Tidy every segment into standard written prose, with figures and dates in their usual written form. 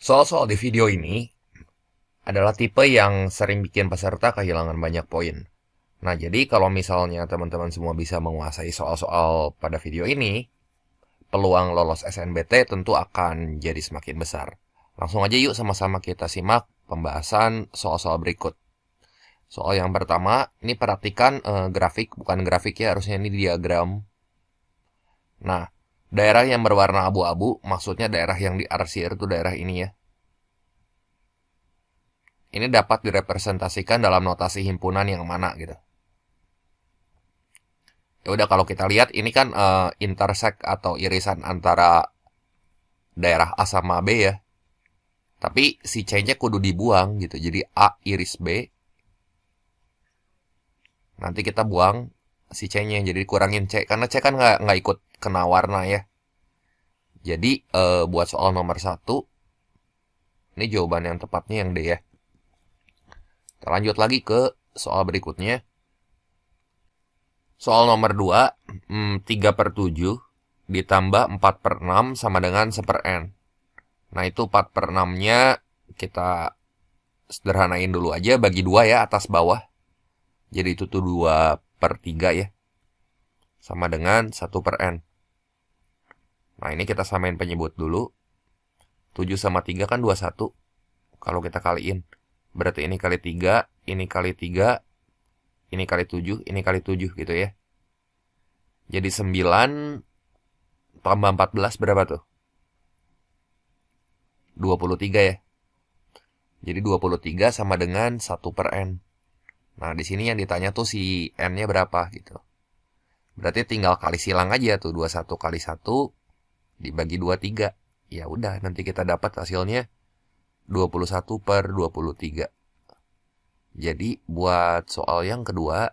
Soal-soal di video ini adalah tipe yang sering bikin peserta kehilangan banyak poin. Nah, jadi kalau misalnya teman-teman semua bisa menguasai soal-soal pada video ini, peluang lolos SNBT tentu akan jadi semakin besar. Langsung aja yuk sama-sama kita simak pembahasan soal-soal berikut. Soal yang pertama, ini perhatikan grafik, bukan grafik ya, harusnya ini diagram. Nah, daerah yang berwarna abu-abu, maksudnya daerah yang diarsir itu daerah ini ya. Ini dapat direpresentasikan dalam notasi himpunan yang mana gitu. Ya udah, kalau kita lihat ini kan intersect atau irisan antara daerah A sama B ya. Tapi si C-nya kudu dibuang gitu. Jadi A iris B. Nanti kita buang si C-nya, jadi kurangin C karena C kan nggak ikut kena warna ya. Jadi buat soal nomor 1, ini jawaban yang tepatnya yang D ya. Kita lanjut lagi ke soal berikutnya. Soal nomor 2, 3/7 ditambah 4/6 sama dengan 1/n. Nah, itu 4/6-nya kita sederhanain dulu aja, bagi 2 ya, atas bawah. Jadi itu tuh 2/3 ya. Sama dengan 1/n. Nah, ini kita samain penyebut dulu. 7 sama 3 kan 21. Kalau kita kaliin, berarti ini kali 3, ini kali 3, ini kali 7, ini kali 7 gitu ya. Jadi 9 tambah 14 berapa tuh? 23 ya. Jadi 23 sama dengan 1/n. Nah, di sini yang ditanya tuh si n-nya berapa gitu. Berarti tinggal kali silang aja tuh, 21 kali 1 dibagi 23. Ya udah, nanti kita dapat hasilnya 21/23. Jadi buat soal yang kedua,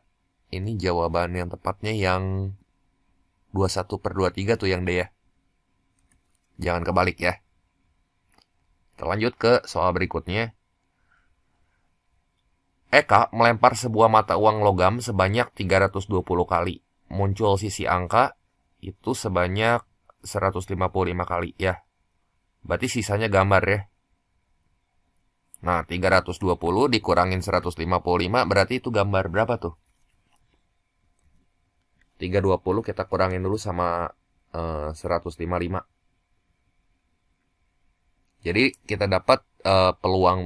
ini jawaban yang tepatnya yang 21/23 tuh yang D ya. Jangan kebalik ya. Kita lanjut ke soal berikutnya. Eka melempar sebuah mata uang logam sebanyak 320 kali. Muncul sisi angka itu sebanyak 155 kali ya. Berarti sisanya gambar ya. Nah, 320 dikurangin 155 berarti itu gambar berapa tuh? 320 kita kurangin dulu sama 155. Jadi kita dapat peluang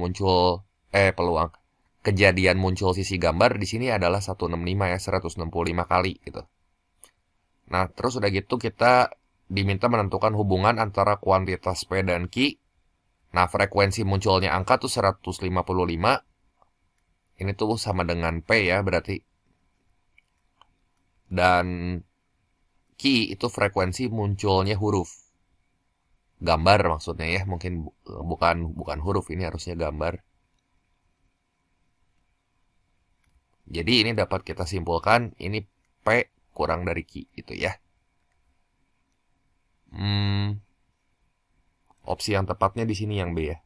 kejadian muncul sisi gambar di sini adalah 165 ya, 165 kali gitu. Nah, terus udah gitu kita diminta menentukan hubungan antara kuantitas P dan Q. Nah, frekuensi munculnya angka tuh 155. Ini tuh sama dengan P ya berarti. Dan Q itu frekuensi munculnya huruf. Gambar maksudnya ya, mungkin bukan huruf, ini harusnya gambar. Jadi ini dapat kita simpulkan ini P kurang dari Q itu ya. Opsi yang tepatnya di sini yang B ya.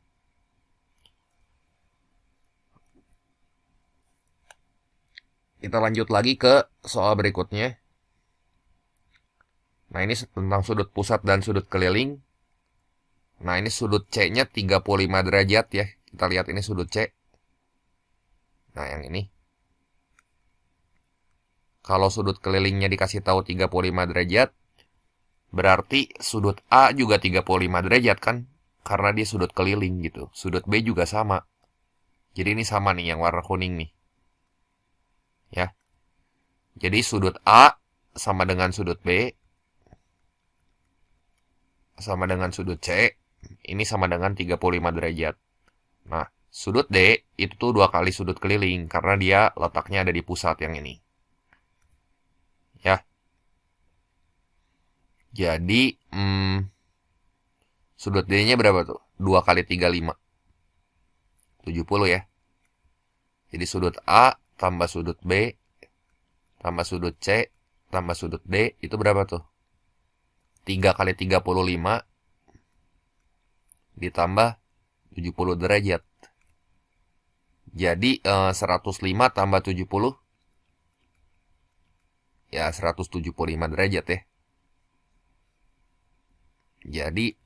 Kita lanjut lagi ke soal berikutnya. Nah, ini tentang sudut pusat dan sudut keliling. Nah, ini sudut C-nya 35 derajat ya. Kita lihat ini sudut C. Nah, yang ini. Kalau sudut kelilingnya dikasih tahu 35 derajat, berarti sudut A juga 35 derajat kan? Karena dia sudut keliling gitu. Sudut B juga sama. Jadi ini sama nih yang warna kuning nih. Ya. Jadi sudut A sama dengan sudut B sama dengan sudut C. Ini sama dengan 35 derajat. Nah, sudut D itu tuh 2 kali sudut keliling karena dia letaknya ada di pusat yang ini. Ya. Jadi sudut D-nya berapa tuh? 2 kali 35. 70 ya. Jadi sudut A tambah sudut B tambah sudut C tambah sudut D itu berapa tuh? 3 kali 35 ditambah 70 derajat. Jadi 105 tambah 70 ya 175 derajat ya. Jadi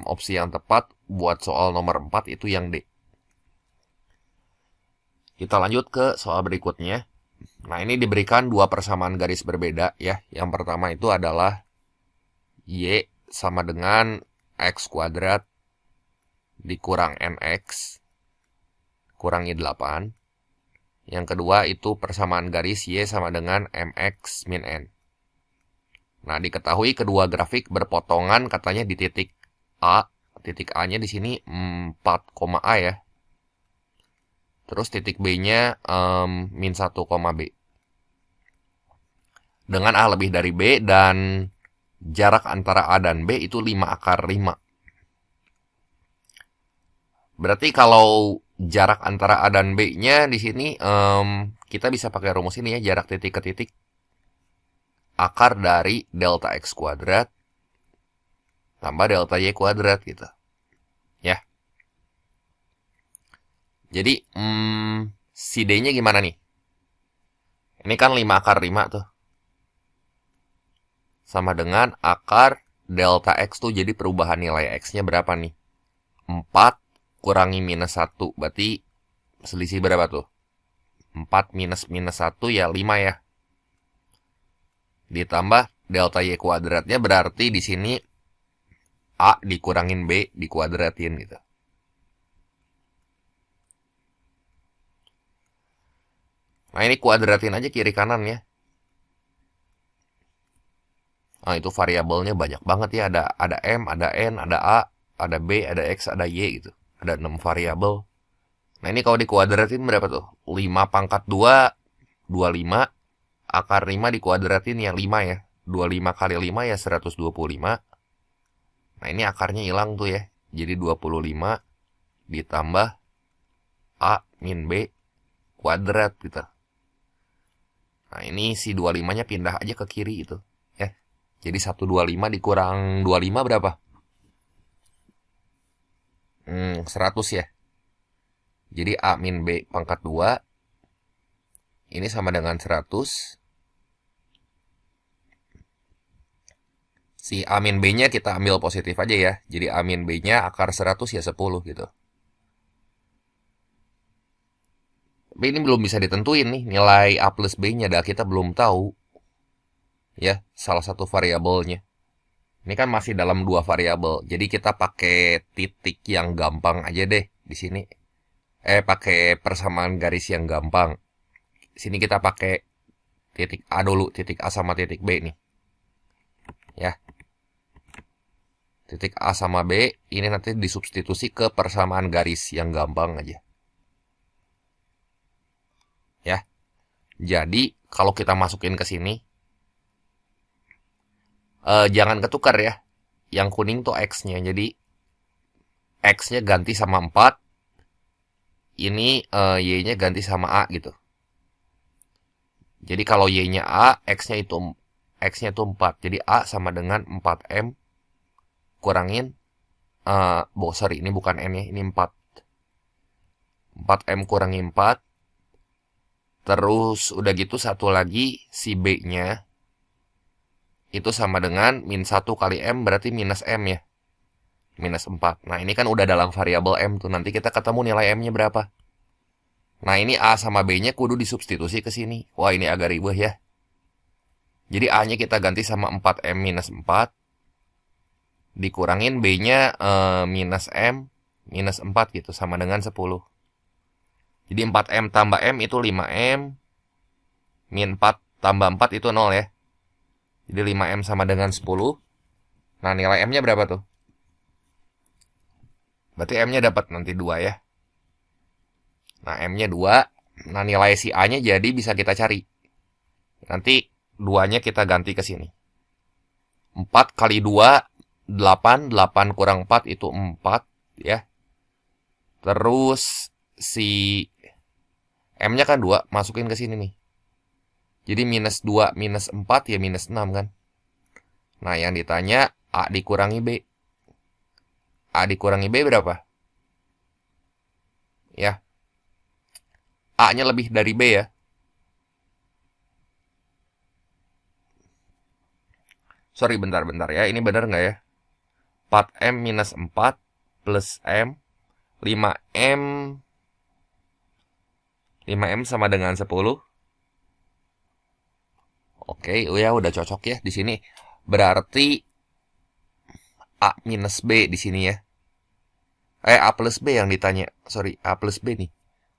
opsi yang tepat buat soal nomor 4 itu yang D. Kita lanjut ke soal berikutnya. Nah, ini diberikan dua persamaan garis berbeda ya. Yang pertama itu adalah Y sama dengan X kuadrat dikurang MX kurangi 8. Yang kedua itu persamaan garis Y sama dengan MX min N. Nah, diketahui kedua grafik berpotongan katanya di titik A. Titik A-nya di sini 4, A ya. Terus titik B-nya min 1, B. Dengan A lebih dari B dan jarak antara A dan B itu 5 akar 5. Berarti kalau jarak antara A dan B-nya di sini kita bisa pakai rumus ini ya, jarak titik ke titik akar dari delta X kuadrat tambah delta Y kuadrat gitu. Ya. Jadi si D-nya gimana nih? Ini kan 5 akar 5 tuh. Sama dengan akar delta X tuh, jadi perubahan nilai X-nya berapa nih? 4 kurangi minus 1, berarti selisih berapa tuh? 4 minus 1 ya 5 ya. Ditambah delta Y kuadratnya berarti di sini A dikurangin B dikuadratin gitu. Nah, ini kuadratin aja kiri kanan ya. Nah, itu variabelnya banyak banget ya. Ada M, ada N, ada A, ada B, ada X, ada Y gitu. Ada 6 variabel. Nah, ini kalau dikuadratin berapa tuh? 5 pangkat 2, 25. Akar 5 dikuadratin ya 5 ya. 25 kali 5 ya 125. Nah, ini akarnya hilang tuh ya. Jadi 25 ditambah A min B kuadrat gitu. Nah, ini si 25-nya pindah aja ke kiri itu. Ya. Jadi 125 dikurang 25 berapa? 100 ya. Jadi A min B pangkat 2 ini sama dengan 100. Si A min B-nya kita ambil positif aja ya. Jadi A min B-nya akar 100 ya 10 gitu. Tapi ini belum bisa ditentuin nih nilai A plus B-nya. Dah kita belum tahu. Ya, salah satu variabelnya. Ini kan masih dalam 2 variabel. Jadi kita pakai titik yang gampang aja deh di sini. Pakai persamaan garis yang gampang. Sini kita pakai titik A dulu, titik A sama titik B nih. Ya. Titik A sama B ini nanti disubstitusi ke persamaan garis yang gampang aja. Ya. Jadi kalau kita masukin ke sini jangan ketukar ya. Yang kuning tuh X-nya. Jadi X-nya ganti sama 4. Ini Y-nya ganti sama A gitu. Jadi kalau Y-nya A, X-nya itu 4. Jadi A sama dengan 4M kurangin sorry, ini bukan M ya, ini 4. 4M kurangi 4. Terus udah gitu satu lagi si B-nya itu sama dengan min 1 kali M berarti minus M ya. Minus 4. Nah, ini kan udah dalam variabel M tuh. Nanti kita ketemu nilai M-nya berapa. Nah, ini A sama B-nya kudu disubstitusi ke sini. Wah, ini agak ribet ya. Jadi A-nya kita ganti sama 4M minus 4. Dikurangin B-nya minus M minus 4 gitu. Sama dengan 10. Jadi 4M tambah M itu 5M. Min 4 tambah 4 itu 0 ya. Jadi 5M sama dengan 10. Nah, nilai M-nya berapa tuh? Berarti M-nya dapat nanti 2 ya. Nah, M-nya 2. Nah, nilai si A-nya jadi bisa kita cari. Nanti 2-nya kita ganti ke sini. 4 kali 2, 8. 8 kurang 4 itu 4 ya. Terus si M-nya kan 2, masukin ke sini nih. Jadi minus 2 minus 4 ya minus 6 kan. Nah, yang ditanya A dikurangi B. A dikurangi B berapa? Ya. A-nya lebih dari B ya. Sorry, bentar ya. Ini benar nggak ya? 4M minus 4 plus M. 5M 5M sama dengan 10. Oke, ya udah cocok ya di sini. Berarti A minus B di sini ya. A plus B yang ditanya. Sorry, A plus B nih.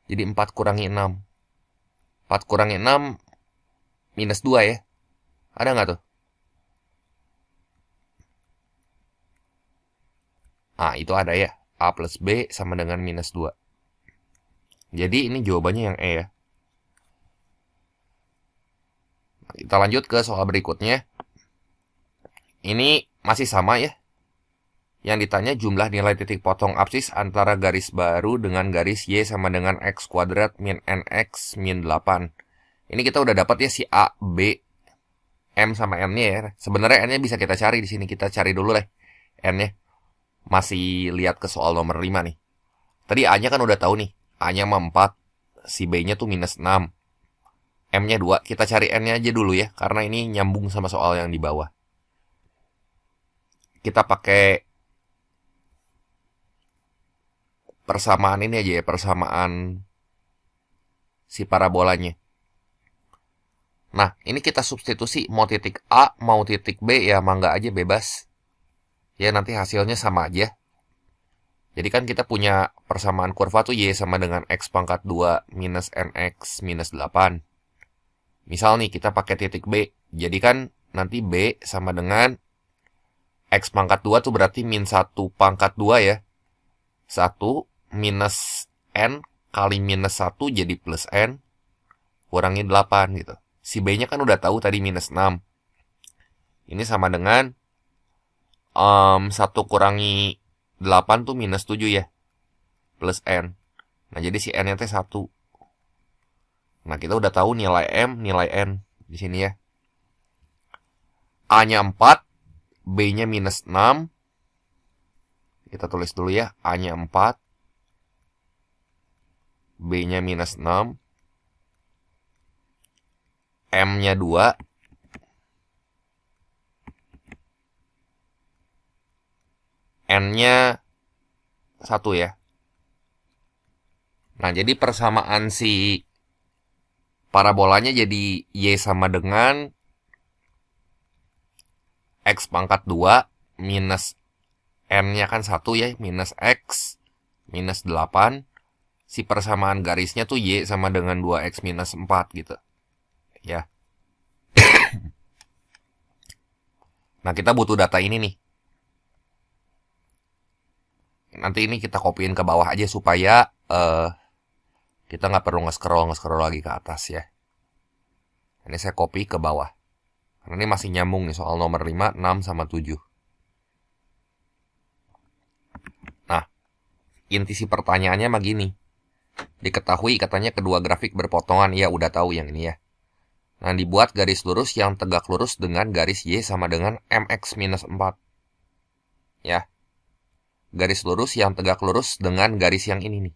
Jadi 4 kurangi 6. 4 kurangi 6 minus 2 ya. Ada nggak tuh? Itu ada ya. A plus B sama dengan minus 2. Jadi ini jawabannya yang E ya. Kita lanjut ke soal berikutnya. Ini masih sama ya. Yang ditanya jumlah nilai titik potong absis antara garis baru dengan garis Y sama dengan X kuadrat min NX min 8. Ini kita udah dapat ya si A, B, M sama N-nya ya. Sebenarnya N-nya bisa kita cari di sini. Kita cari dulu lah N-nya. Masih lihat ke soal nomor 5 nih. Tadi A-nya kan udah tahu nih. A-nya 4. Si B-nya tuh minus 6. M-nya 2. Kita cari N-nya aja dulu ya. Karena ini nyambung sama soal yang di bawah. Kita pakai persamaan ini aja ya. Persamaan si parabolanya. Nah, ini kita substitusi. Mau titik A, mau titik B, ya mangga aja bebas. Ya, nanti hasilnya sama aja. Jadi kan kita punya persamaan kurva tuh Y sama dengan X pangkat 2 minus NX minus 8. Misal nih kita pakai titik B. Jadi kan nanti B sama dengan X pangkat 2 tuh berarti min 1 pangkat 2 ya. 1 minus N kali minus 1 jadi plus N. Kurangi 8 gitu. Si B-nya kan udah tahu tadi minus 6. Ini sama dengan 1 kurangi 8 tuh minus 7 ya. Plus N. Nah jadi si N-nya teh 1. Nah kita udah tahu nilai M, nilai N di sini ya. A-nya 4, B-nya minus 6. Kita tulis dulu ya. A-nya 4, B-nya minus 6. M-nya 2. N-nya 1 ya. Nah, jadi persamaan si parabolanya jadi Y sama dengan X pangkat 2 minus N-nya kan 1 ya, minus X minus 8. Si persamaan garisnya tuh Y sama dengan 2X minus 4 gitu. Ya. Nah, kita butuh data ini nih. Nanti ini kita copyin ke bawah aja supaya kita nggak perlu nge-scroll lagi ke atas ya. Ini saya copy ke bawah. Karena ini masih nyambung nih soal nomor 5, 6, sama 7. Nah, inti si pertanyaannya mah gini. Diketahui katanya kedua grafik berpotongan. Ya udah tahu yang ini ya. Nah, dibuat garis lurus yang tegak lurus dengan garis Y sama dengan MX minus 4. Ya. Garis lurus yang tegak lurus dengan garis yang ini nih.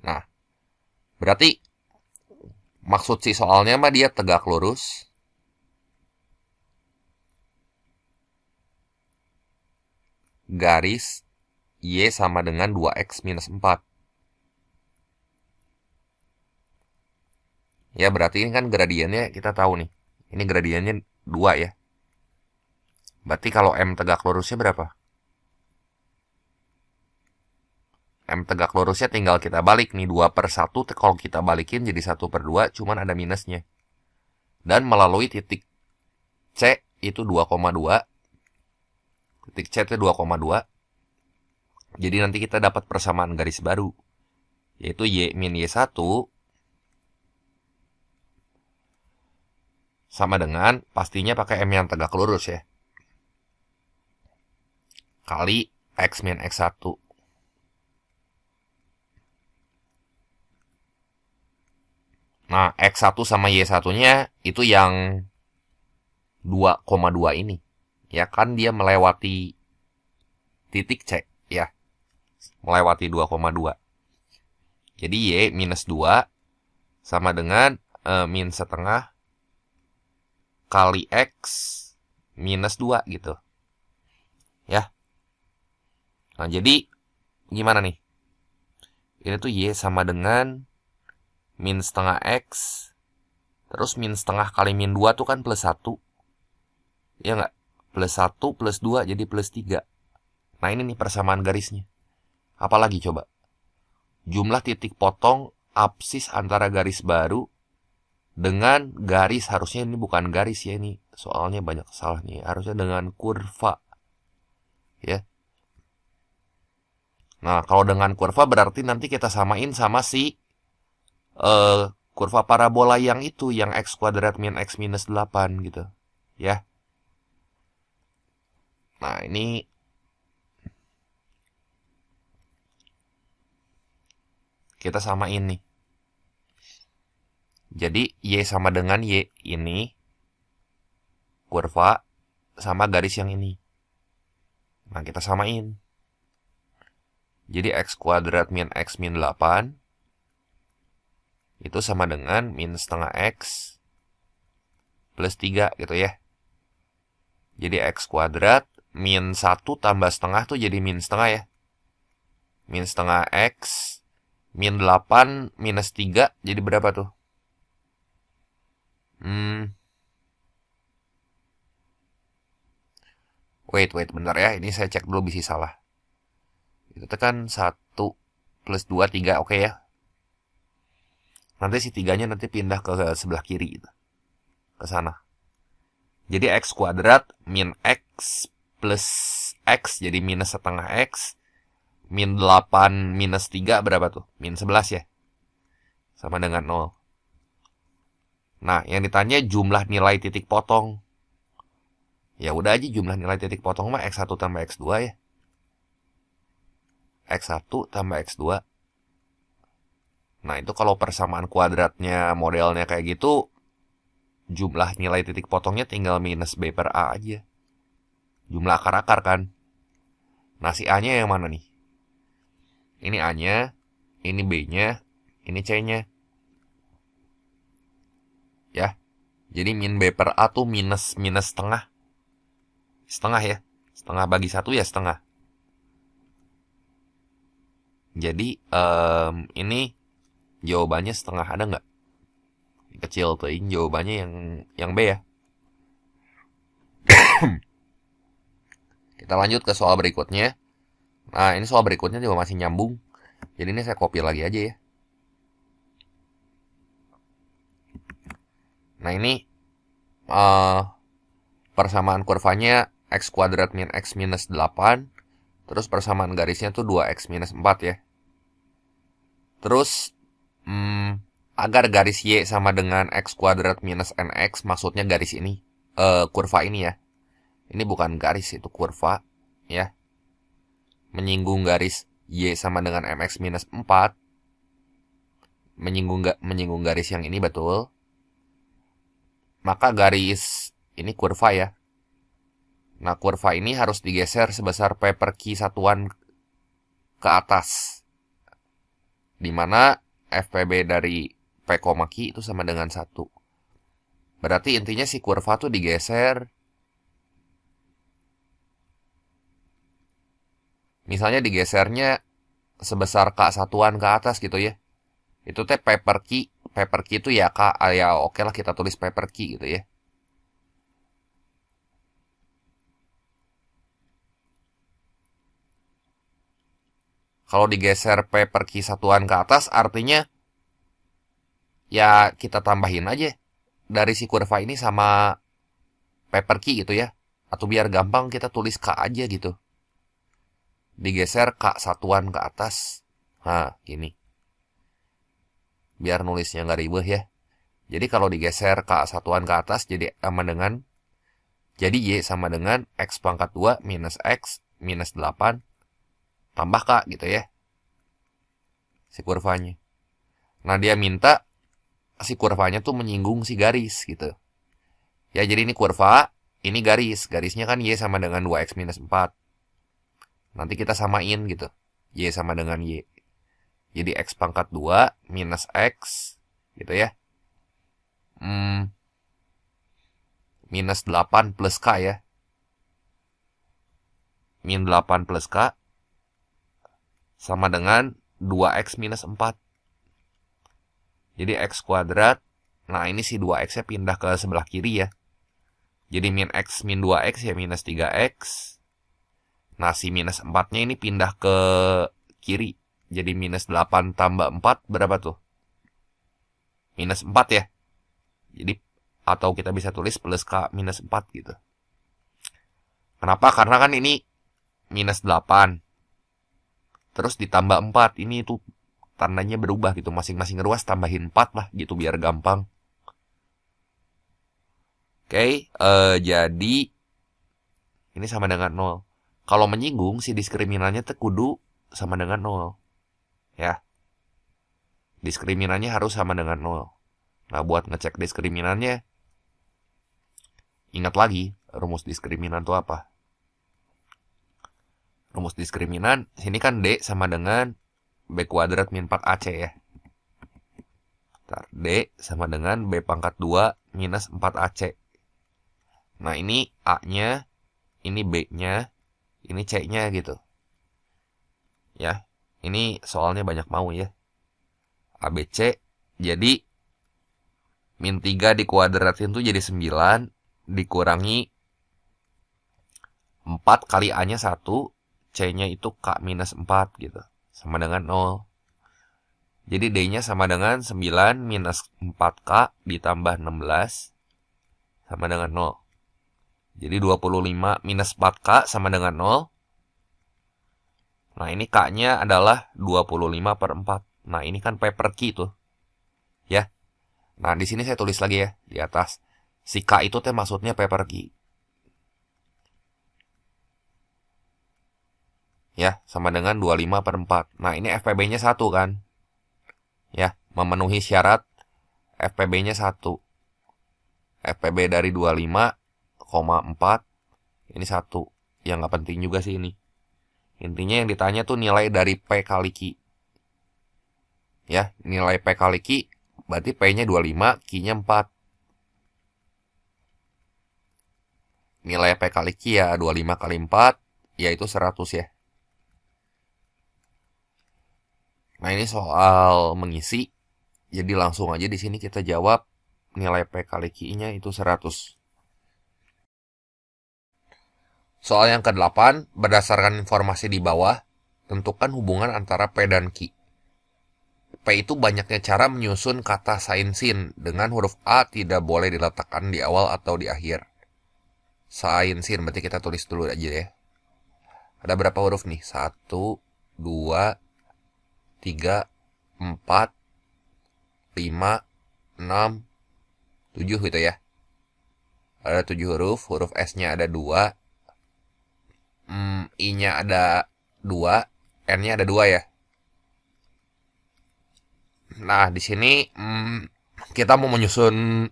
Nah, berarti maksud si soalnya mah dia tegak lurus. Garis Y sama dengan 2X minus 4. Ya, berarti ini kan gradiennya kita tahu nih. Ini gradiennya 2 ya. Berarti kalau M tegak lurusnya berapa? M tegak lurusnya tinggal kita balik nih. 2/1 kalau kita balikin jadi 1/2. Cuman ada minusnya. Dan melalui titik C itu 2,2. Titik C itu 2,2. Jadi nanti kita dapat persamaan garis baru. Yaitu Y min Y1 sama dengan pastinya pakai M yang tegak lurus ya. Kali X min X1. Nah, X1 sama Y1-nya itu yang 2,2 ini. Ya kan dia melewati titik C ya. Melewati 2,2. Jadi Y minus 2 sama dengan min setengah kali X minus 2 gitu. Ya. Nah, jadi gimana nih? Ini tuh Y sama dengan min setengah X. Terus min setengah kali min 2 tuh kan plus 1. Ya nggak? Plus 1 plus 2 jadi plus 3. Nah, ini nih persamaan garisnya. Apalagi coba? Jumlah titik potong absis antara garis baru dengan garis, harusnya ini bukan garis ya, ini soalnya banyak salah nih, harusnya dengan kurva ya. Nah, kalau dengan kurva berarti nanti kita samain sama si kurva parabola yang itu, yang x kuadrat min x minus 8 gitu ya. Nah, ini kita samain nih. Jadi Y sama dengan Y ini kurva sama garis yang ini. Nah, kita samain. Jadi x kuadrat min x min 8 itu sama dengan min setengah x plus 3 gitu ya. Jadi x kuadrat min 1 tambah setengah tuh jadi min setengah ya. Min setengah x min 8 minus 3 jadi berapa tuh? Wait, bentar ya. Ini saya cek dulu bisa salah. Itu kan 1 plus 2, 3, oke ya. Nanti si 3-nya nanti pindah ke sebelah kiri gitu. Ke sana. Jadi x kuadrat min x plus x jadi minus setengah x. Min 8 minus 3 berapa tuh? Min 11 ya. Sama dengan 0. Nah, yang ditanya jumlah nilai titik potong. Ya udah aja jumlah nilai titik potong mah x1 tambah x2 ya. X1 tambah x2. Nah, itu kalau persamaan kuadratnya modelnya kayak gitu, jumlah nilai titik potongnya tinggal minus B per A aja. Jumlah akar-akar kan. Nah, si A-nya yang mana nih? Ini A-nya, ini B-nya, ini C-nya. Ya. Jadi min B per A tuh minus setengah. Setengah ya. Setengah bagi 1 ya setengah. Jadi ini jawabannya setengah, ada nggak? Kecil tuh, ini jawabannya yang B ya. Kita lanjut ke soal berikutnya. Nah, ini soal berikutnya juga masih nyambung. Jadi ini saya copy lagi aja ya. Nah, ini persamaan kurvanya x kuadrat min x minus 8. Terus persamaan garisnya tuh 2x minus 4 ya. Terus agar garis Y sama dengan x kuadrat minus nx, maksudnya garis ini, kurva ini ya. Ini bukan garis, itu kurva ya. Menyinggung garis Y sama dengan mx minus 4. Menyinggung garis yang ini betul. Maka garis ini kurva ya. Nah, kurva ini harus digeser sebesar P per Q satuan ke atas. Dimana FPB dari P, Q itu sama dengan 1. Berarti intinya si kurva tuh digeser. Misalnya digesernya sebesar K satuan ke atas gitu ya. Itu teh P per Q itu ya K, ya oke lah kita tulis P per Q gitu ya. Kalau digeser P per Q satuan ke atas, artinya ya kita tambahin aja dari si kurva ini sama P per Q gitu ya. Atau biar gampang kita tulis K aja gitu. Digeser K satuan ke atas. Nah, gini. Biar nulisnya nggak ribet ya. Jadi kalau digeser K satuan ke atas, jadi sama dengan, jadi Y sama dengan X pangkat 2 minus X minus 8 tambah K gitu ya. Si kurvanya. Nah, dia minta si kurvanya tuh menyinggung si garis gitu. Ya, jadi ini kurva, ini garis. Garisnya kan Y sama dengan 2X minus 4. Nanti kita samain gitu. Y sama dengan Y. Jadi X pangkat 2 minus X gitu ya. minus 8 plus K ya. Min 8 plus K sama dengan 2X minus 4. Jadi X kuadrat. Nah ini si 2X nya pindah ke sebelah kiri ya. Jadi min X min 2X ya minus 3X. Nah si minus 4 nya ini pindah ke kiri. Jadi minus 8 tambah 4 berapa tuh? Minus 4 ya. Jadi atau kita bisa tulis plus K minus 4 gitu. Kenapa? Karena kan ini minus 8. Terus ditambah 4. Ini tuh tandanya berubah gitu. Masing-masing ruas tambahin 4 lah gitu biar gampang. Oke, jadi ini sama dengan 0. Kalau menyinggung si diskriminannya tuh kudu sama dengan 0. Ya. Diskriminannya harus sama dengan 0. Nah, buat ngecek diskriminannya, ingat lagi rumus diskriminan itu apa? Rumus diskriminan, sini kan D sama dengan B kuadrat min 4AC ya. Bentar, D sama dengan B pangkat 2 minus 4AC. Nah, ini A-nya, ini B-nya, ini C-nya gitu. Ya, ini soalnya banyak mau ya. ABC, jadi min 3 dikuadratin tuh jadi 9, dikurangi 4 kali A-nya 1, C-nya itu K minus 4 gitu. Sama dengan 0. Jadi D-nya sama dengan 9 minus 4K ditambah 16 sama dengan 0. Jadi 25 minus 4K sama dengan 0. Nah ini K-nya adalah 25 per 4. Nah ini kan P per Q tuh. Ya. Nah di sini saya tulis lagi ya di atas. Si K itu teh maksudnya P per Q. Ya, sama dengan 25 per 4. Nah, ini FPB-nya 1 kan. Ya, memenuhi syarat FPB-nya 1. FPB dari 25,4. Ini 1. Yang nggak penting juga sih ini. Intinya yang ditanya tuh nilai dari P kali Q. Ya, nilai P kali Q. Berarti P-nya 25, Q-nya 4. Nilai P kali Q ya 25 kali 4. Yaitu 100 ya. Nah ini soal mengisi, jadi langsung aja di sini kita jawab nilai P kali Q-nya itu 100. Soal yang ke-8, berdasarkan informasi di bawah, tentukan hubungan antara P dan Q. P itu banyaknya cara menyusun kata sin sin dengan huruf A tidak boleh diletakkan di awal atau di akhir. Sin sin, berarti kita tulis dulu aja ya. Ada berapa huruf nih? 1, 2, 3, 4, 5, 6, 7 gitu ya. Ada 7 huruf S-nya ada 2, I-nya ada 2, N-nya ada 2 ya. Nah, di sini kita mau menyusun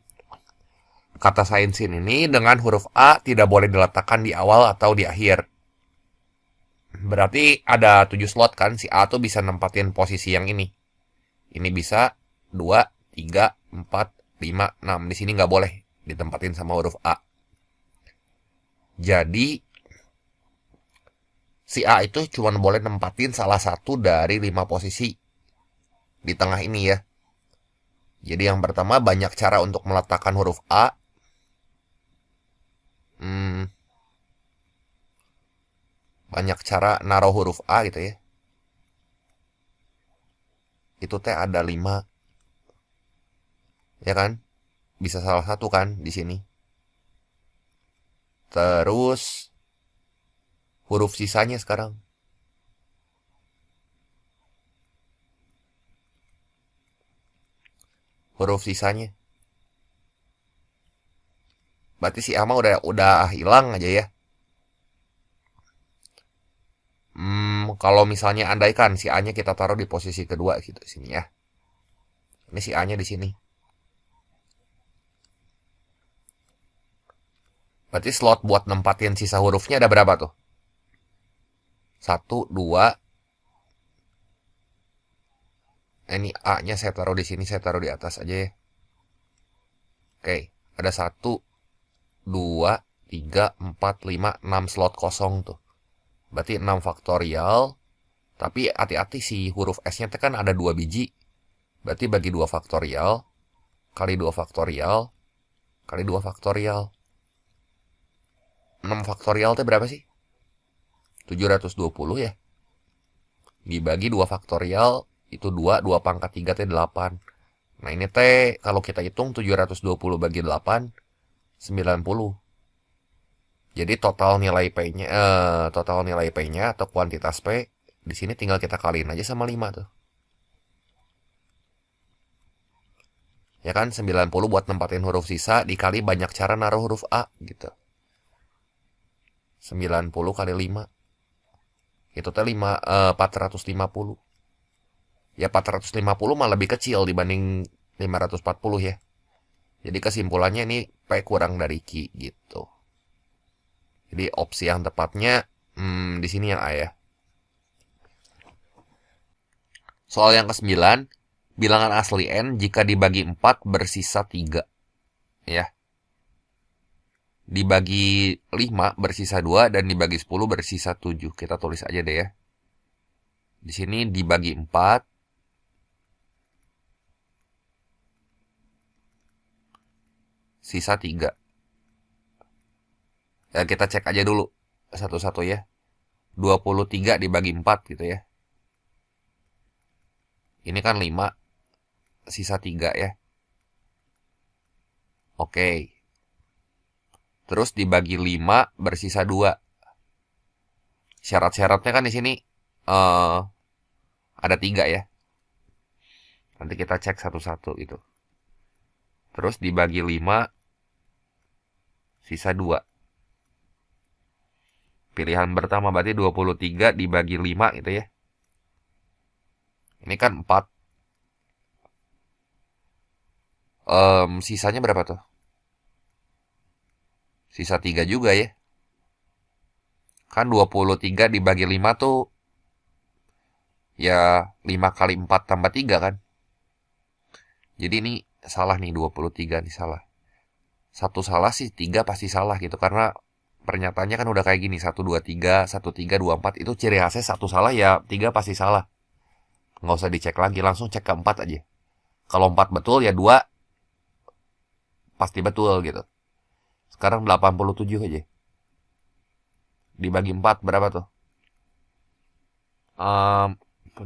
kata sin sin ini dengan huruf A tidak boleh diletakkan di awal atau di akhir. Berarti ada 7 slot kan, si A tuh bisa nempatin posisi yang ini. Ini bisa 2, 3, 4, 5, 6. Di sini nggak boleh ditempatin sama huruf A. Jadi, si A itu cuma boleh nempatin salah satu dari 5 posisi di tengah ini ya. Jadi yang pertama banyak cara untuk meletakkan huruf A. Banyak cara naruh huruf A gitu ya. Itu teh ada 5. Ya kan? Bisa salah satu kan di sini. Terus huruf sisanya sekarang. Huruf sisanya. Berarti si A mah udah hilang aja ya. Kalau misalnya andaikan si A-nya kita taruh di posisi kedua gitu sini ya. Ini si A-nya di sini. Berarti slot buat nempatin sisa hurufnya ada berapa tuh? 1, 2. Ini A-nya saya taruh di sini, saya taruh di atas aja ya. Oke, ada 1, 2, 3, 4, 5, 6 slot kosong tuh. Berarti 6 faktorial. Tapi hati-hati si huruf S-nya kan ada 2 biji. Berarti bagi 2 faktorial, kali 2 faktorial, kali 2 faktorial. 6 faktorial itu berapa sih? 720 ya. Dibagi 2 faktorial, itu 2, 2 pangkat 3 itu 8. Nah ini kalau kita hitung 720 bagi 8, 90. Jadi total nilai P-nya atau kuantitas P di sini tinggal kita kaliin aja sama 5 tuh. Ya kan 90 buat nempatin huruf sisa dikali banyak cara naruh huruf A gitu. 90 kali 5. Itu teh 450. Ya 450 mah lebih kecil dibanding 540 ya. Jadi kesimpulannya ini P kurang dari Q gitu. Jadi opsi yang tepatnya di sini yang A ya. Soal yang ke-9, bilangan asli N jika dibagi 4 bersisa 3. Ya. Dibagi 5 bersisa 2 dan dibagi 10 bersisa 7. Kita tulis aja deh ya. Di sini dibagi 4 sisa 3. Ya, kita cek aja dulu satu-satu ya. 23 dibagi 4 gitu ya. Ini kan 5 sisa 3 ya. Oke. Terus dibagi 5 bersisa 2. Syarat-syaratnya kan di sini ada 3 ya. Nanti kita cek satu-satu gitu. Terus dibagi 5 sisa 2. Pilihan pertama berarti 23 dibagi 5 gitu ya. Ini kan 4. Sisanya berapa tuh? Sisa 3 juga ya. Kan 23 dibagi 5 tuh ya 5 kali 4 tambah 3 kan. Jadi ini salah nih 23 nih salah. Satu salah sih 3 pasti salah gitu. Karena pernyataannya kan udah kayak gini. 1, 2, 3, 1, 3, 2, 4. Itu ciri khasnya satu salah ya 3 pasti salah. Nggak usah dicek lagi. Langsung cek ke 4 aja. Kalau 4 betul ya 2 pasti betul gitu. Sekarang 87 aja. Dibagi 4 berapa tuh? 21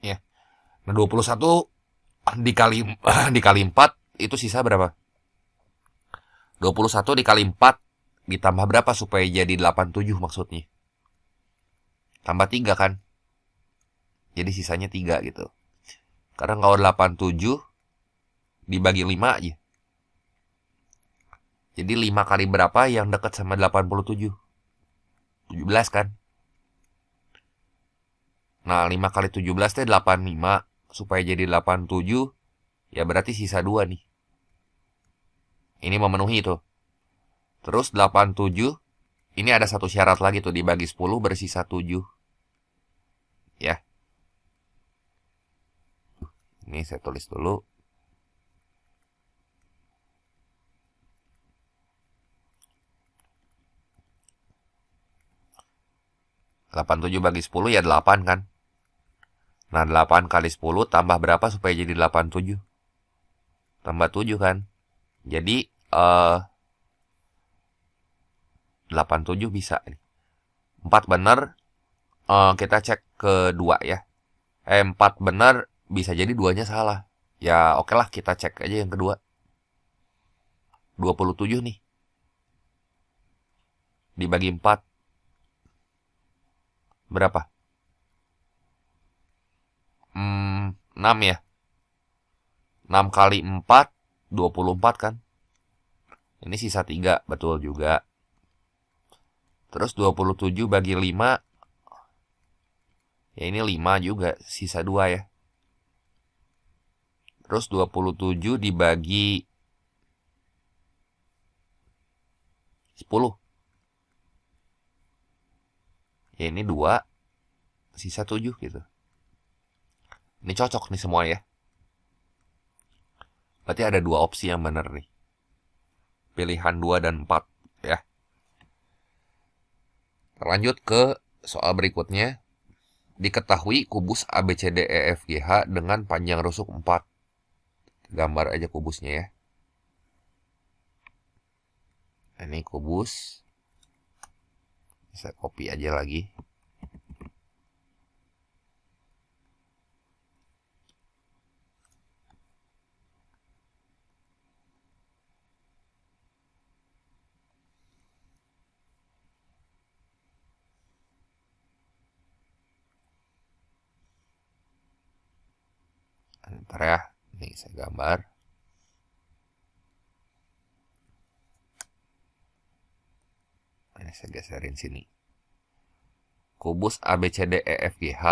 ya. Nah 21 dikali dikali 4 itu sisa berapa? 21 dikali 4 ditambah berapa supaya jadi 87 maksudnya? Tambah 3 kan? Jadi sisanya 3 gitu. Sekarang kalau 87 dibagi 5 aja. Jadi 5 kali berapa yang dekat sama 87? 17 kan? Nah 5 kali 17 itu 85. Supaya jadi 87, ya berarti sisa 2 nih. Ini memenuhi tuh. Terus 87, ini ada satu syarat lagi tuh, dibagi 10 bersisa 7. Ya. Ini saya tulis dulu. Tujuh bagi 10 ya 8 kan. Nah 8 kali 10 tambah berapa supaya jadi 87? Tambah 7 kan. Jadi 87 bisa. 4 benar. Kita cek ke 2 ya. 4 benar bisa jadi 2-nya salah. Ya oke lah kita cek aja yang kedua. 27 nih. Dibagi 4. Berapa? 6 ya. 6 kali 4, 24 kan. Ini sisa 3, betul juga. Terus 27 bagi 5. Ya ini 5 juga, sisa 2 ya. Terus 27 dibagi 10. Ya ini 2, sisa 7 gitu. Ini cocok nih semua ya. Berarti ada 2 opsi yang benar nih. pilihan 2 dan 4 ya. Lanjut ke soal berikutnya. Diketahui kubus ABCDEFGH dengan panjang rusuk 4. Gambar aja kubusnya ya. Ini kubus. Saya copy aja lagi. Ntar ya, ini saya gambar. Ini saya geserin sini. Kubus ABCDEFGH.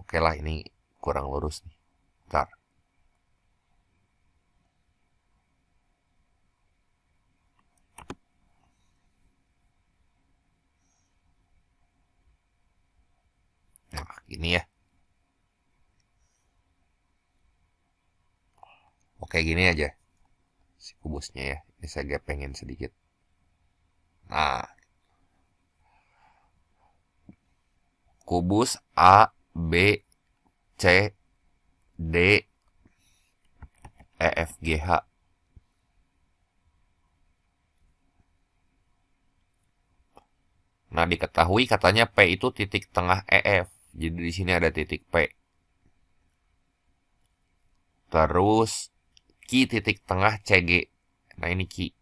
Oke lah, ini kurang lurus nih. Ntar. Nah, gini ya. Oke, gini aja. Si kubusnya ya. Ini saya gepengin sedikit. Nah. Kubus A, B, C, D, E, F, G, H. Nah, diketahui katanya P itu titik tengah EF. Jadi di sini ada titik P. Terus Q titik tengah CG. Nah, ini Q.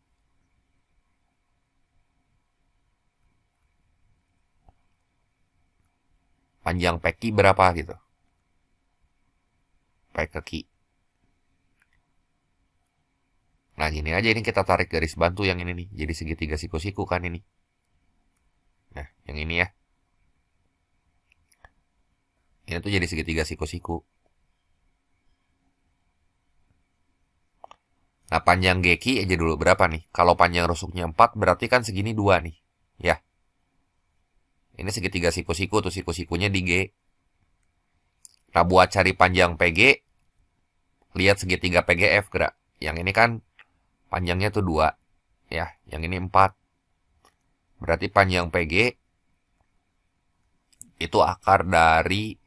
Panjang PQ berapa gitu. P ke Q. Nah, gini aja ini kita tarik garis bantu yang ini nih. Jadi segitiga siku-siku kan ini. Nah, yang ini ya. Ini tuh jadi segitiga siku-siku. Nah, panjang GQ aja dulu berapa nih? Kalau panjang rusuknya 4 berarti kan segini 2 nih. Ya. Ini segitiga siku-siku tuh siku-sikunya di G. Nah, buat cari panjang PG, lihat segitiga PGF gerak. Yang ini kan panjangnya tuh 2. Ya, yang ini 4. Berarti panjang PG itu akar dari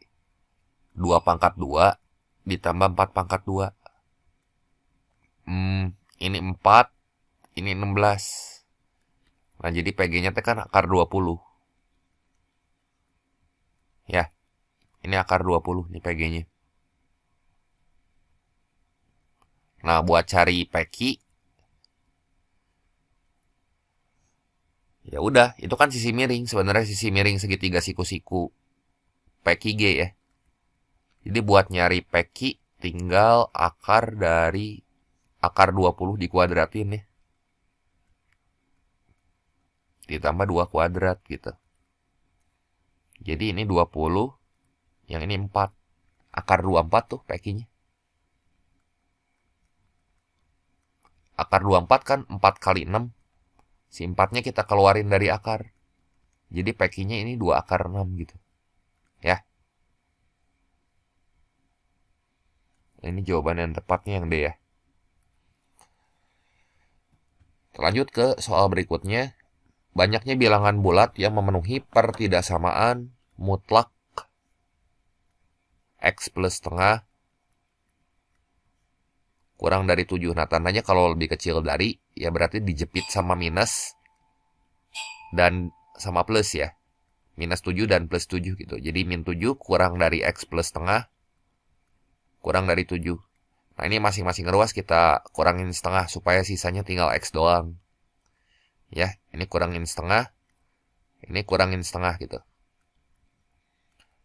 2 pangkat 2 ditambah 4 pangkat 2. Ini 4, ini 16. Nah, jadi PG-nya kan akar 20. Ya, ini akar 20 nih PG-nya. Nah, buat cari PQ, ya udah, itu kan sisi miring. Sebenarnya sisi miring segitiga siku-siku PQG ya. Jadi buat nyari PQ, tinggal akar dari akar 20 dikuadratin ya. Ditambah 2 kuadrat gitu. Jadi ini 20, yang ini 4. Akar 24 tuh PQ-nya. Akar 24 kan 4 kali 6. Si 4-nya kita keluarin dari akar. Jadi PQ-nya ini 2 akar 6 gitu. Ya. Ini jawaban yang tepatnya yang D ya. Lanjut ke soal berikutnya. Banyaknya bilangan bulat yang memenuhi pertidaksamaan mutlak X plus setengah kurang dari 7. Nah, tandanya kalau lebih kecil dari, ya berarti dijepit sama minus dan sama plus ya. Minus 7 dan plus 7 gitu. Jadi min 7 kurang dari X plus setengah kurang dari 7. Nah, ini masing-masing ruas kita kurangin setengah supaya sisanya tinggal X doang. Ya, ini kurangin setengah, ini kurangin setengah gitu.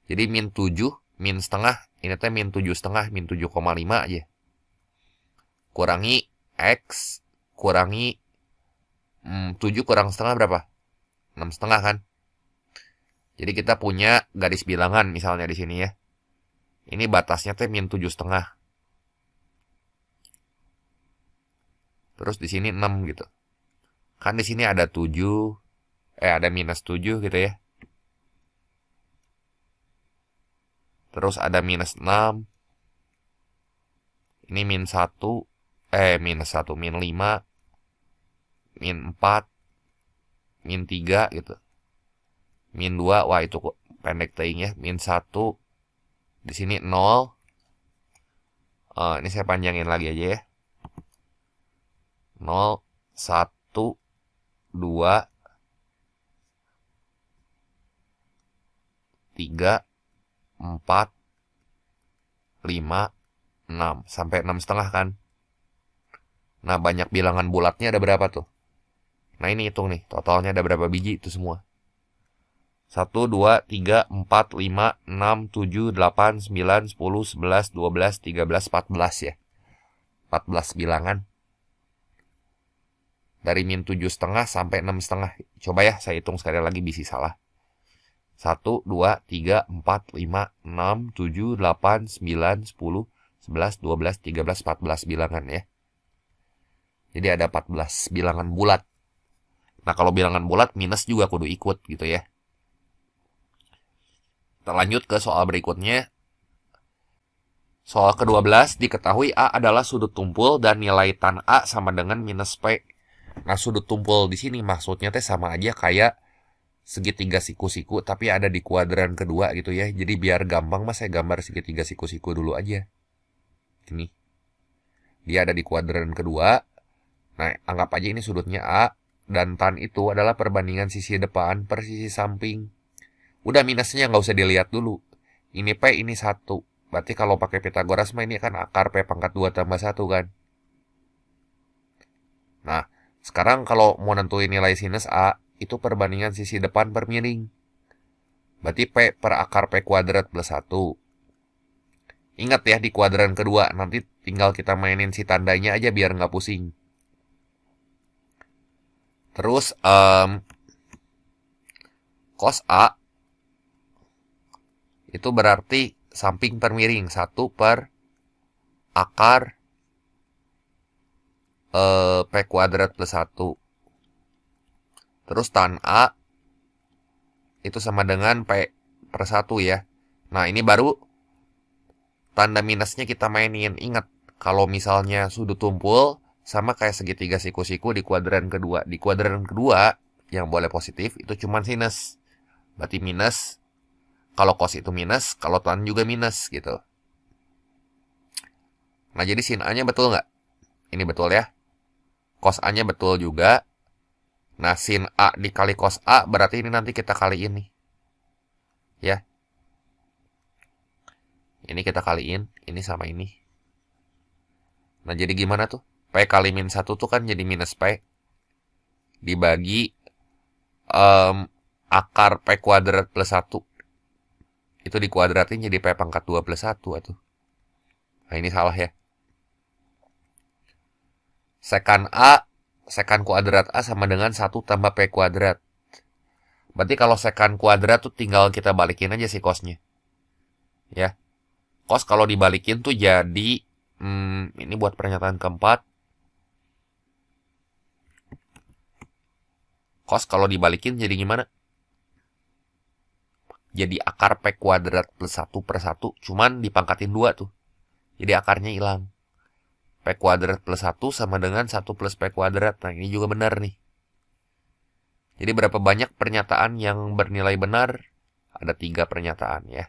Jadi min 7, min setengah, ini teh min 7 setengah, min 7,5 aja. Kurangi X, kurangi 7 kurang setengah berapa? 6 setengah kan? Jadi kita punya garis bilangan misalnya di sini ya. Ini batasnya teh min 7 setengah. Terus di sini 6 gitu. Kan di sini ada 7, ada minus 7 gitu ya. Terus ada minus 6. Ini min 1, minus 1, min 5, min 4, min 3 gitu. Min 2, wah itu pendek teuing ya. Min 1, di sini 0. Ini saya panjangin lagi aja ya. 0, 1, 2, 3, 4, 5, 6. Sampai 6,5 kan. Nah, banyak bilangan bulatnya ada berapa tuh? Nah, ini hitung nih. Totalnya ada berapa biji itu semua. 1, 2, 3, 4, 5, 6, 7, 8, 9, 10, 11, 12, 13, 14 ya. 14 bilangan. Dari min 7,5 sampai 6,5. Coba ya, saya hitung sekali lagi bisa salah. 1, 2, 3, 4, 5, 6, 7, 8, 9, 10, 11, 12, 13, 14 bilangan ya. Jadi ada 14 bilangan bulat. Nah, kalau bilangan bulat minus juga kudu ikut gitu ya. Kita lanjut ke soal berikutnya. Soal ke-12, diketahui A adalah sudut tumpul dan nilai tan A sama dengan minus P. Nah, sudut tumpul di sini maksudnya teh sama aja kayak segitiga siku-siku, tapi ada di kuadran kedua gitu ya. Jadi biar gampang mas saya gambar segitiga siku-siku dulu aja. Ini. Dia ada di kuadran kedua. Nah, anggap aja ini sudutnya A, dan tan itu adalah perbandingan sisi depan per sisi samping. Udah minusnya nggak usah dilihat dulu. Ini P, ini 1. Berarti kalau pakai Pitagoras mah ini kan akar P pangkat 2 tambah 1 kan. Nah, sekarang kalau mau nentuin nilai sinus A, itu perbandingan sisi depan per miring. Berarti P per akar P kuadrat plus 1. Ingat ya di kuadran kedua, nanti tinggal kita mainin si tandanya aja biar nggak pusing. Terus cos A itu berarti samping per miring 1 per akar P kuadrat plus 1. Terus tan A itu sama dengan P per 1 ya. Nah, ini baru tanda minusnya kita mainin. Ingat, kalau misalnya sudut tumpul sama kayak segitiga siku-siku di kuadran kedua. Di kuadran kedua yang boleh positif itu cuma sinus. Berarti minus. Kalau cos itu minus, kalau tan juga minus gitu. Nah, jadi sin A-nya betul nggak? Ini betul ya. Cos A-nya betul juga. Nah, sin A dikali cos A berarti ini nanti kita kaliin nih. Ya. Ini kita kaliin, ini sama ini. Nah, jadi gimana tuh? P kali min 1 tuh kan jadi minus P. Dibagi akar P kuadrat plus 1. Itu dikuadratin jadi P pangkat 2 plus 1 atuh. Nah, ini salah ya. Sekan A, sekan kuadrat A sama dengan 1 tambah P kuadrat. Berarti kalau sekan kuadrat tuh tinggal kita balikin aja si cosnya. Ya. Cos kalau dibalikin tuh jadi, ini buat pernyataan keempat. Cos kalau dibalikin jadi gimana? Jadi akar P kuadrat plus 1 per 1, cuman dipangkatin 2 tuh. Jadi akarnya hilang. P kuadrat plus 1 sama dengan 1 plus P kuadrat. Nah, ini juga benar nih. Jadi berapa banyak pernyataan yang bernilai benar? Ada 3 pernyataan ya.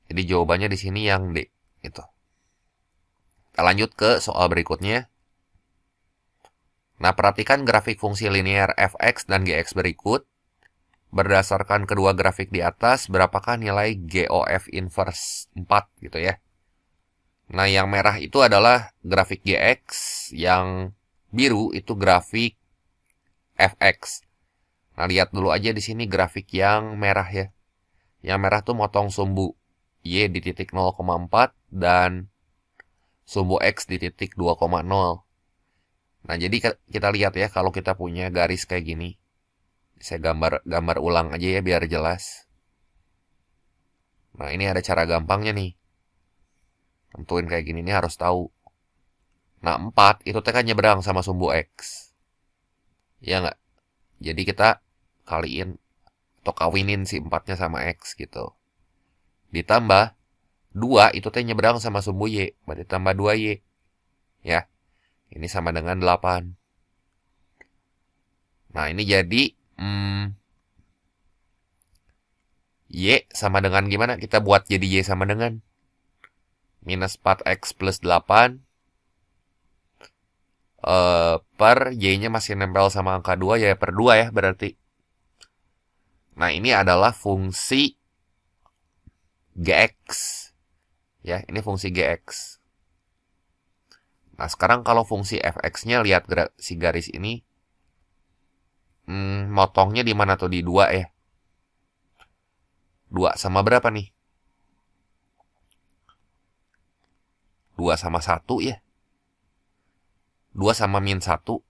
Jadi jawabannya di sini yang D. Gitu. Kita lanjut ke soal berikutnya. Nah, perhatikan grafik fungsi linear fx dan gx berikut. Berdasarkan kedua grafik di atas, berapakah nilai GOF inverse 4 gitu ya. Nah, yang merah itu adalah grafik GX, yang biru itu grafik fx. Nah, lihat dulu aja di sini grafik yang merah ya. Yang merah tuh motong sumbu Y di titik 0,4 dan sumbu X di titik 2,0. Nah, jadi kita lihat ya kalau kita punya garis kayak gini. Saya gambar ulang aja ya biar jelas. Nah, ini ada cara gampangnya nih. Tentuin kayak gini nih harus tahu. Nah, 4 itu teh kan nyebrang sama sumbu X. Iya nggak? Jadi kita kaliin atau kawinin si 4-nya sama X gitu. Ditambah 2 itu teh nyebrang sama sumbu Y. Berarti tambah 2Y. Ya. Ini sama dengan 8. Nah, ini jadi Y sama dengan gimana? Kita buat jadi Y sama dengan minus 4X plus 8 per Y-nya masih nempel sama angka 2 ya per 2 ya berarti. Nah, ini adalah fungsi Gx. Ya, ini fungsi Gx. Nah, sekarang kalau fungsi fx-nya lihat si garis ini. Motongnya di mana tuh? Di 2 ya. 2 sama berapa nih? 2 sama 1 ya. 2 sama min 1.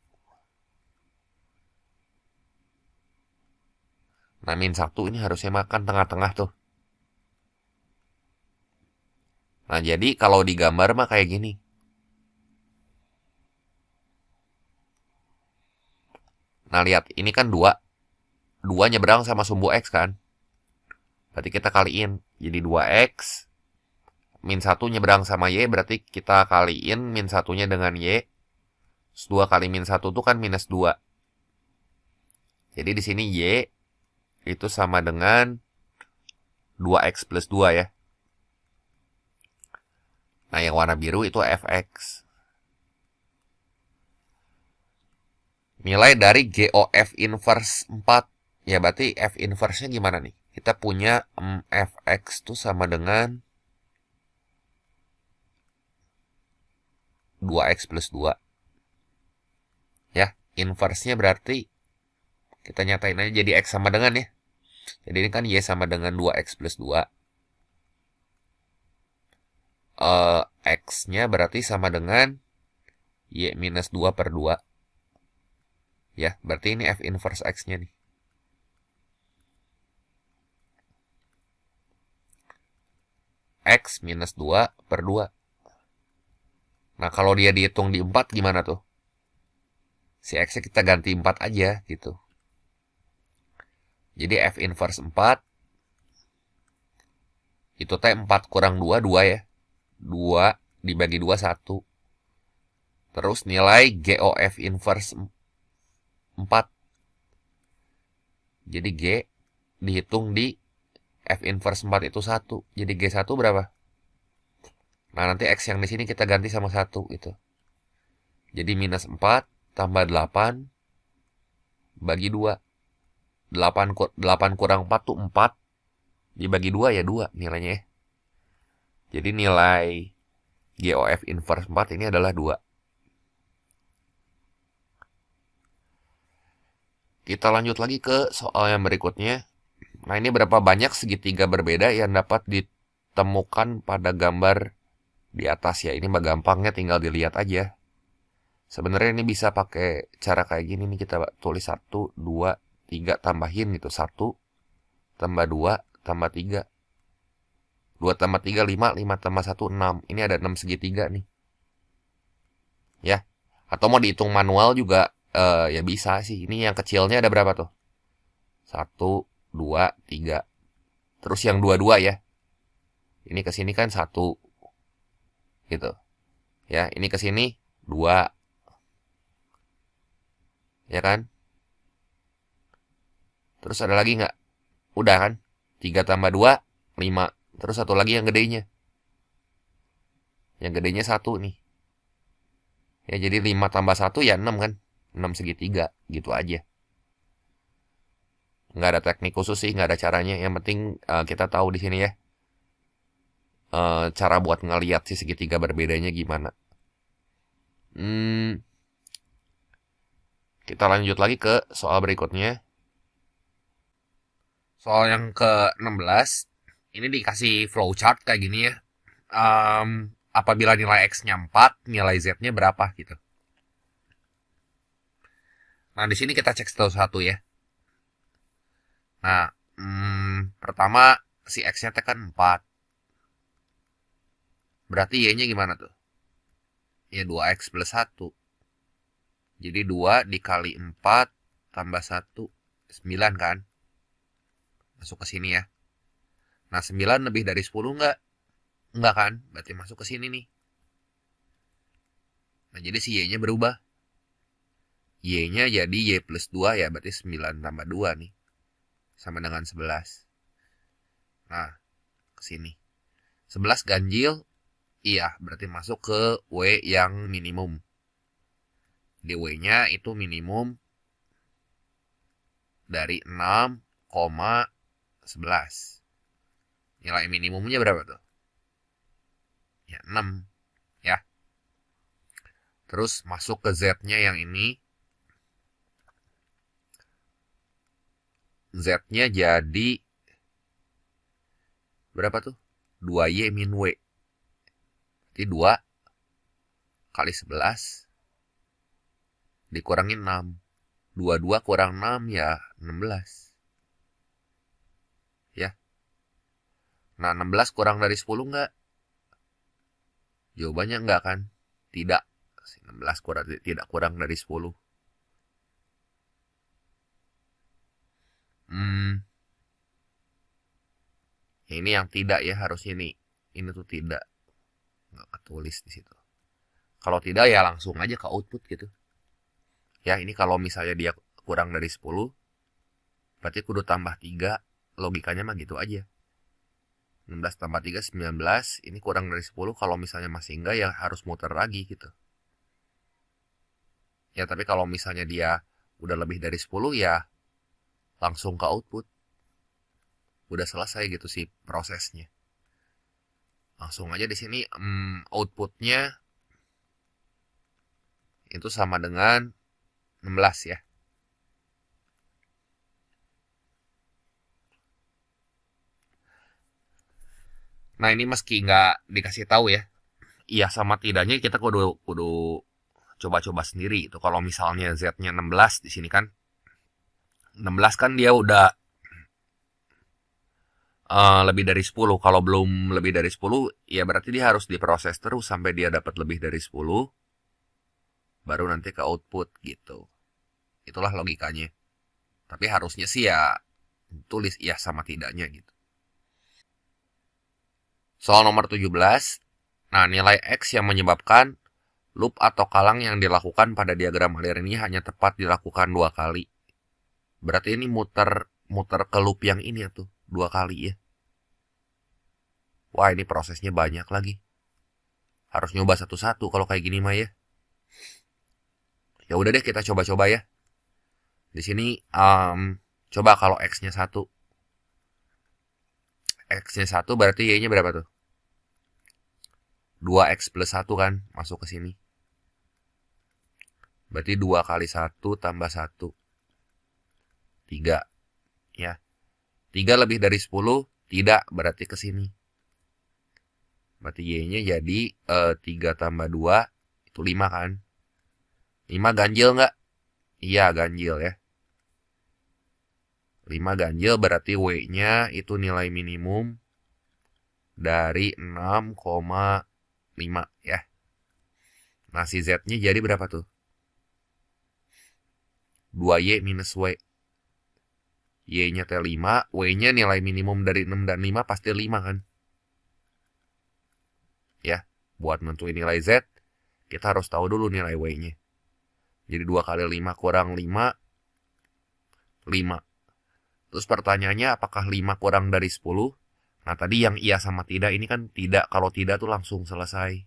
Nah, min 1 ini harusnya makan tengah-tengah tuh. Nah, jadi kalau digambar mah kayak gini. Nah, lihat, ini kan 2. 2 nyebrang sama sumbu X kan. Berarti kita kaliin. Jadi 2X. Min 1 nyebrang sama Y, berarti kita kaliin min 1-nya dengan Y. 2 kali min 1 itu kan minus 2. Jadi di sini Y itu sama dengan 2X plus 2 ya. Nah, yang warna biru itu fx. Nilai dari GOF inverse 4. Ya, berarti F inverse-nya gimana nih? Kita punya fx itu sama dengan 2x plus 2. Ya, inverse-nya berarti kita nyatain aja jadi X sama dengan ya. Jadi ini kan Y sama dengan 2X plus 2. X-nya berarti sama dengan Y minus 2 per 2. Ya, berarti ini F inverse X-nya nih. X minus 2 per 2. Nah, kalau dia dihitung di 4 gimana tuh? Si X-nya kita ganti 4 aja gitu. Jadi F inverse 4 itu teh 4 kurang 2, 2 ya. 2 dibagi 2, 1. Terus nilai GOF inverse 4. Jadi G dihitung di F inverse 4 itu 1. Jadi G1 berapa? Nah, nanti X yang di sini kita ganti sama 1 gitu. Jadi minus 4 tambah 8 bagi 2. 8 kurang 4 tuh 4. Dibagi 2 ya 2 nilainya ya. Jadi nilai GOF inverse 4 ini adalah 2. Kita lanjut lagi ke soal yang berikutnya. Nah, ini berapa banyak segitiga berbeda yang dapat ditemukan pada gambar di atas ya. Ini mah gampangnya tinggal dilihat aja. Sebenarnya ini bisa pakai cara kayak gini nih, kita tulis 1, 2, 3 tambahin gitu. 1 tambah 2 tambah 3. 2 tambah 3 5, 5 tambah 1 6. Ini ada 6 segitiga nih. Ya. Atau mau dihitung manual juga ya bisa sih. Ini yang kecilnya ada berapa tuh? 1, 2, 3. Terus yang 2 ya. Ini ke sini kan 1. Gitu. Ya, ini ke sini 2. Ya kan? Terus ada lagi nggak? Udah kan? 3 tambah 2, 5. Terus satu lagi yang gedenya. Yang gedenya 1 nih. Ya, jadi 5 tambah 1 ya 6 kan? 6 segitiga. Gitu aja. Nggak ada teknik khusus sih, nggak ada caranya. Yang penting kita tahu di sini ya. Cara buat ngeliat si segitiga berbedanya gimana. Kita lanjut lagi ke soal berikutnya. Soal yang ke-16. Ini dikasih flowchart kayak gini ya. Apabila nilai X-nya 4, nilai Z-nya berapa gitu. Nah, di sini kita cek satu-satu ya. Nah, pertama si X-nya kan 4. Berarti Y-nya gimana tuh? Ya 2X plus 1. Jadi 2 dikali 4 tambah 1, 9 kan? Masuk ke sini ya. Nah, 9 lebih dari 10 enggak? Enggak kan? Berarti masuk ke sini nih. Nah, jadi si Y-nya berubah. Y-nya jadi Y plus 2 ya, berarti 9 tambah 2 nih. Sama dengan 11. Nah, ke sini. 11 ganjil, iya, berarti masuk ke W yang minimum. Di W-nya itu minimum dari 6,11. Nilai minimumnya berapa tuh? Ya, 6. Ya. Terus masuk ke Z-nya yang ini. Z-nya jadi berapa tuh? 2Y min W. Jadi 2 kali 11 dikurangin 6. 22 kurang 6 ya 16. Ya. Nah, 16 kurang dari 10 enggak? Jawabannya enggak kan? Tidak. 16 tidak kurang dari 10. Ini yang tidak ya, harusnya ini. Ini tuh tidak. Enggak ketulis di situ. Kalau tidak ya langsung aja ke output gitu. Ya, ini kalau misalnya dia kurang dari 10, berarti kudu tambah 3. Logikanya mah gitu aja. 16 tambah 3, 19. Ini kurang dari 10. Kalau misalnya masih enggak ya harus muter lagi gitu. Ya, tapi kalau misalnya dia udah lebih dari 10 ya langsung ke output. Udah selesai gitu sih prosesnya. Langsung aja di sini outputnya itu sama dengan 16 ya. Nah, ini meski nggak dikasih tahu ya, iya sama tidaknya kita kudu coba-coba sendiri itu. Kalau misalnya Z-nya 16 di sini kan 16 kan dia udah lebih dari 10. Kalau belum lebih dari 10 ya berarti dia harus diproses terus sampai dia dapat lebih dari 10 baru nanti ke output gitu. Itulah logikanya. Tapi harusnya sih ya tulis iya sama tidaknya gitu. Soal nomor 17. Nah, nilai X yang menyebabkan loop atau kalang yang dilakukan pada diagram alir ini hanya tepat dilakukan 2 kali. Berarti ini muter ke loop yang ini ya tuh 2 kali ya. Wah, ini prosesnya banyak lagi. Harus nyoba satu-satu kalau kayak gini mah ya. Ya udah deh, kita coba-coba ya. Di sini coba kalau X-nya 1. X-nya 1 berarti Y-nya berapa tuh? 2X plus 1 kan masuk ke sini. Berarti 2 kali 1 tambah 1. 3. Ya. 3 lebih dari 10 tidak, berarti ke sini. Berarti Y-nya jadi 3 tambah 2 itu 5 kan. 5 ganjil nggak? Iya, ganjil ya. 5 ganjil berarti W-nya itu nilai minimum dari 6,5 ya. Nah, si Z-nya jadi berapa tuh? 2Y minus W. Y-nya T5, W-nya nilai minimum dari 6 dan 5 pasti 5 kan? Ya, buat nentuin nilai Z, kita harus tahu dulu nilai W-nya. Jadi 2 kali 5 kurang 5, 5. Terus pertanyaannya apakah 5 kurang dari 10? Nah, tadi yang iya sama tidak ini kan tidak. Kalau tidak tuh langsung selesai.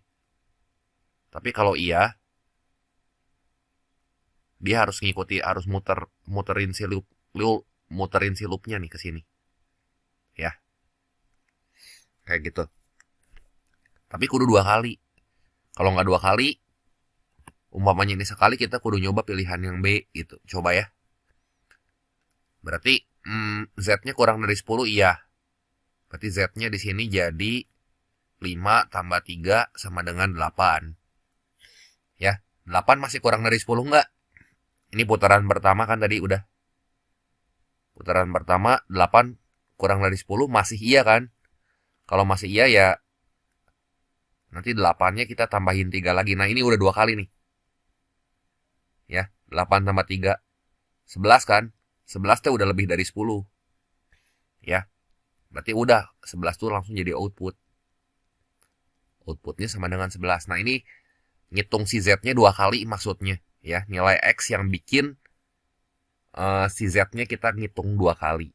Tapi kalau iya, dia harus harus muterin si loopnya nih ke sini. Ya. Kayak gitu. Tapi kudu 2 kali. Kalau nggak 2 kali, umpamanya ini sekali, kita kudu nyoba pilihan yang B gitu. Coba ya. Berarti Z-nya kurang dari 10 iya. Berarti Z-nya di sini jadi 5 tambah 3 sama dengan 8. Ya, 8 masih kurang dari 10 enggak? Ini putaran pertama kan tadi udah. Putaran pertama 8 kurang dari 10 masih iya kan? Kalau masih iya ya nanti 8-nya kita tambahin 3 lagi. Nah, ini udah 2 kali nih. Ya, 8 tambah 3 11 kan? 11 tuh udah lebih dari 10. Ya, berarti udah 11 tuh langsung jadi output. Outputnya sama dengan 11. Nah ini ngitung si Z-nya 2 kali maksudnya. Ya, nilai X yang bikin si Z-nya kita ngitung 2 kali.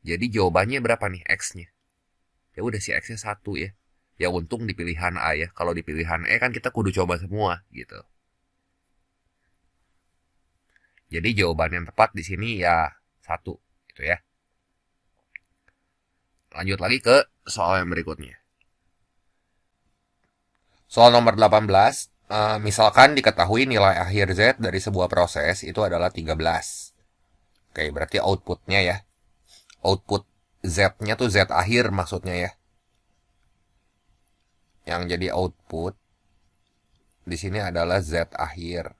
Jadi jawabannya berapa nih X-nya? Ya udah si X-nya 1 ya. Ya untung di pilihan A ya. Kalau di pilihan E kan kita kudu coba semua gitu. Jadi jawaban yang tepat di sini ya 1 gitu ya. Lanjut lagi ke soal yang berikutnya. Soal nomor 18, misalkan diketahui nilai akhir Z dari sebuah proses itu adalah 13. Oke, berarti outputnya ya. Output Z-nya tuh Z akhir maksudnya ya. Yang jadi output di sini adalah Z akhir.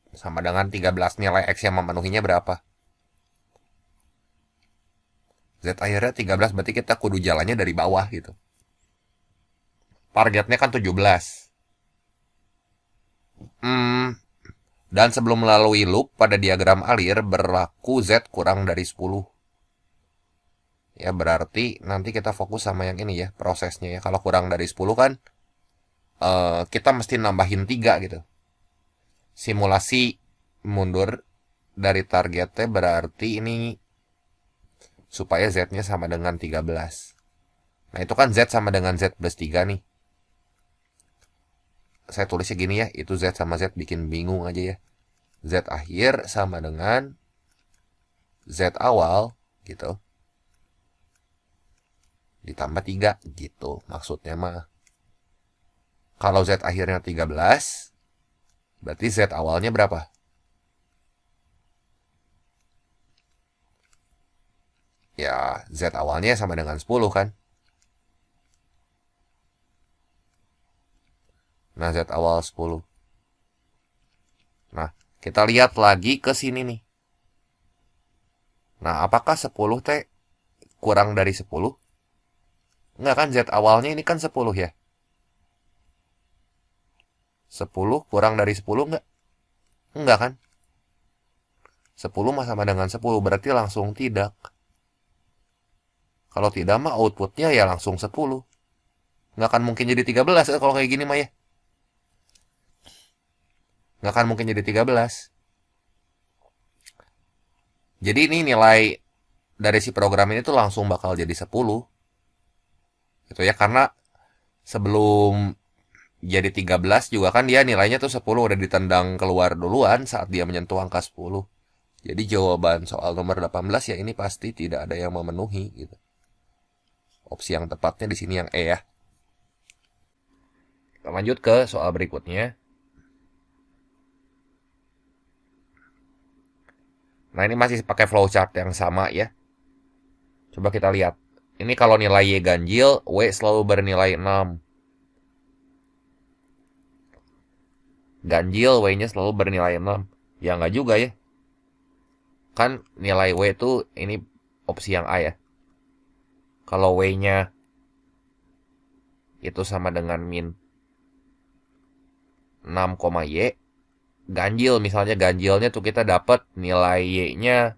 Sama dengan 13 nilai X yang memenuhinya berapa? Z akhirnya 13 berarti kita kudu jalannya dari bawah gitu. Targetnya kan 17. Dan sebelum melalui loop pada diagram alir berlaku Z kurang dari 10. Ya berarti nanti kita fokus sama yang ini ya, prosesnya ya. Kalau kurang dari 10 kan kita mesti nambahin 3 gitu. Simulasi mundur dari targetnya berarti ini supaya Z-nya sama dengan 13. Nah itu kan Z sama dengan Z plus 3 nih. Saya tulisnya gini ya, itu Z sama Z bikin bingung aja ya. Z akhir sama dengan Z awal gitu. Ditambah 3 gitu maksudnya mah. Kalau Z akhirnya 13, berarti Z awalnya berapa? Ya, Z awalnya sama dengan 10 kan? Nah, Z awal 10. Nah, kita lihat lagi ke sini nih. Nah, apakah 10 T kurang dari 10? Enggak kan, Z awalnya ini kan 10 ya. 10 kurang dari 10 enggak? Enggak kan? 10 mah sama dengan 10, berarti langsung tidak. Kalau tidak mah outputnya ya langsung 10. Nggak akan mungkin jadi 13 kalau kayak gini mah ya. Nggak akan mungkin jadi 13. Jadi ini nilai dari si program ini tuh langsung bakal jadi 10. Gitu ya, karena sebelum jadi 13 juga kan dia nilainya tuh 10 udah ditendang keluar duluan saat dia menyentuh angka 10. Jadi jawaban soal nomor 18 ya ini pasti tidak ada yang memenuhi gitu. Opsi yang tepatnya di sini yang E ya. Kita lanjut ke soal berikutnya. Nah ini masih pakai flowchart yang sama ya. Coba kita lihat. Ini kalau nilai Y ganjil, W selalu bernilai 6. Ganjil, W-nya selalu bernilai 6. Ya nggak juga ya. Kan nilai W itu ini opsi yang A ya. Kalau W-nya itu sama dengan min 6, Y, ganjil misalnya ganjilnya tuh kita dapat nilai Y-nya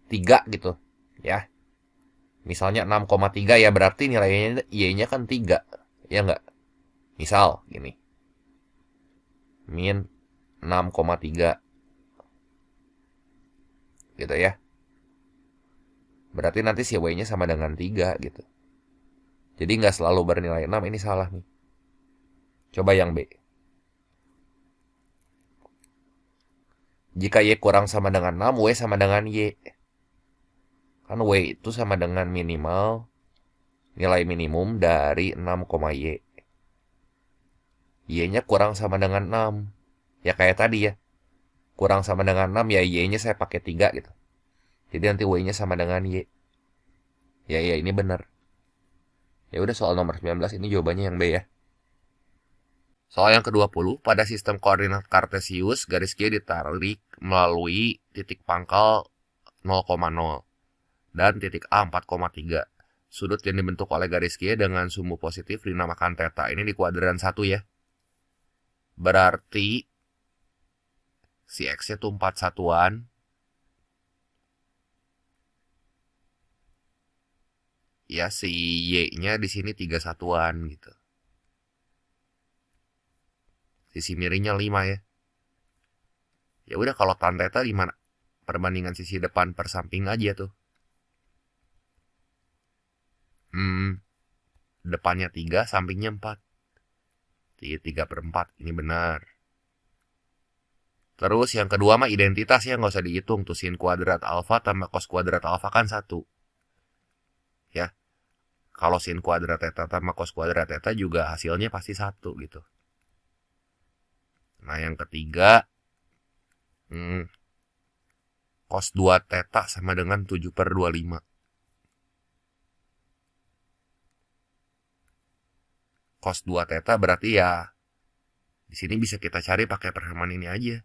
3 gitu ya. Misalnya 6,3 ya berarti nilainya Y-nya kan 3. Ya enggak? Misal gini. Min 6,3 gitu ya. Berarti nanti si Y-nya sama dengan 3 gitu. Jadi nggak selalu bernilai 6, ini salah nih. Coba yang B. Jika Y kurang sama dengan 6, W sama dengan Y. Kan W itu sama dengan minimal nilai minimum dari 6, Y. Y-nya kurang sama dengan 6. Ya kayak tadi ya. Kurang sama dengan 6 ya Y-nya saya pakai 3 gitu. Jadi nanti W-nya sama dengan Y. Ya ini benar. Ya udah soal nomor 19 ini jawabannya yang B ya. Soal yang ke-20, pada sistem koordinat kartesius garis Q ditarik melalui titik pangkal 0,0 dan titik A 4,3. Sudut yang dibentuk oleh garis Q dengan sumbu positif dinamakan theta. Ini di kuadran 1 ya. Berarti si X-nya tuh 4 satuan. Ya, si Y-nya di sini 3 satuan gitu. Sisi miringnya 5 ya. Ya udah, kalau tan theta gimana? Perbandingan sisi depan per samping aja tuh. Depannya 3, sampingnya 4. 3/4, ini benar. Terus yang kedua mah identitas ya, nggak usah dihitung. Tuh sin kuadrat alfa tambah cos kuadrat alfa kan 1. Ya, kalau sin kuadrat theta tambah cos kuadrat theta juga hasilnya pasti 1 gitu. Nah yang ketiga, cos 2 theta sama dengan 7/25. Cos 2 theta berarti ya di sini bisa kita cari pakai persamaan ini aja.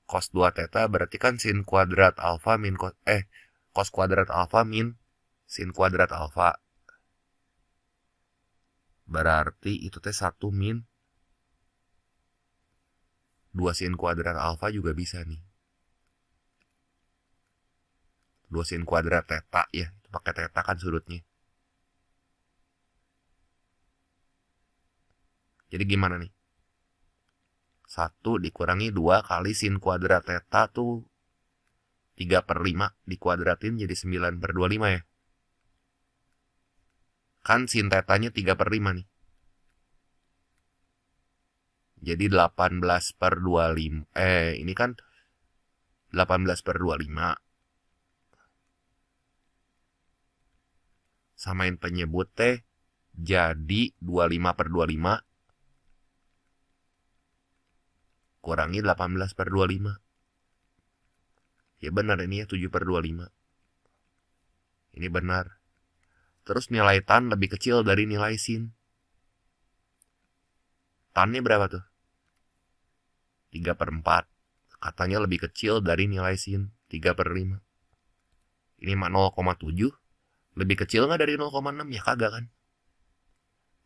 Cos 2 theta berarti kan sin kuadrat alfa min cos kuadrat alfa min sin kuadrat alfa. Berarti itu teh 1 min 2 sin kuadrat alfa juga bisa nih. 2 sin kuadrat theta ya, pakai theta kan sudutnya. Jadi gimana nih? 1 dikurangi 2 kali sin kuadrat theta tuh 3/5 dikuadratin jadi 9/25 ya. Kan sin tetanya 3/5 nih. Jadi 18/25. Ini kan 18/25. Samain penyebut teh jadi 25/25 kurangi 18/25. Ya benar ini ya, 7/25. Ini benar. Terus nilai tan lebih kecil dari nilai sin. Tannya berapa tuh? 3/4. Katanya lebih kecil dari nilai sin 3/5. Ini mah 0,7. Lebih kecil nggak dari 0,6? Ya kagak kan.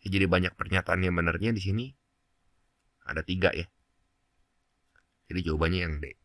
Ya, jadi banyak pernyataan yang benernya di sini. Ada 3 ya. Jadi jawabannya yang D.